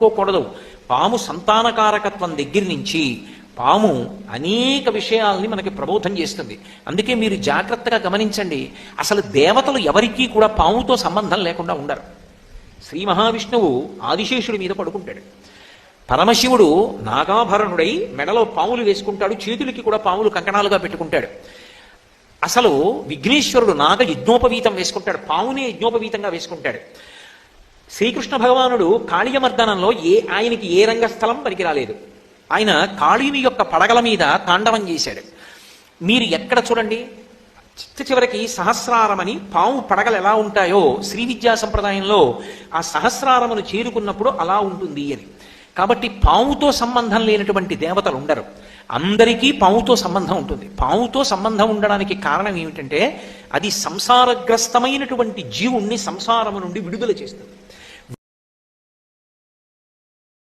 కోకూడదు. పాము సంతానకారకత్వం దగ్గర నుంచి పాము అనేక విషయాల్ని మనకి ప్రబోధం చేస్తుంది. అందుకే మీరు జాగ్రత్తగా గమనించండి. అసలు దేవతలు ఎవరికీ కూడా పాముతో సంబంధం లేకుండా ఉండరు. శ్రీ మహావిష్ణువు ఆదిశేషుడి మీద పడుకుంటాడు. పరమశివుడు నాగాభరణుడై మెడలో పాములు వేసుకుంటాడు, చేతులకి కూడా పాములు కంకణాలుగా పెట్టుకుంటాడు. అసలు విఘ్నేశ్వరుడు నాగ యజ్ఞోపవీతం వేసుకుంటాడు, పామునే యజ్ఞోపవీతంగా వేసుకుంటాడు. శ్రీకృష్ణ భగవానుడు కాళీయమర్దనంలో ఆయనకి ఏ రంగస్థలం పనికి రాలేదు. ఆయన కాళీని యొక్క పడగల మీద తాండవం చేశాడు. మీరు ఎక్కడ చూడండి, చివరికి సహస్రారమని పాము పడగలు ఎలా ఉంటాయో శ్రీ విద్యా సంప్రదాయంలో ఆ సహస్రారమును చేరుకున్నప్పుడు అలా ఉంటుంది అని. కాబట్టి పాముతో సంబంధం లేనటువంటి దేవతలు ఉండరు. అందరికీ పాముతో సంబంధం ఉంటుంది. పాముతో సంబంధం ఉండడానికి కారణం ఏమిటంటే అది సంసారగ్రస్తమైనటువంటి జీవుణ్ణి సంసారము నుండి విడుదల చేస్తుంది.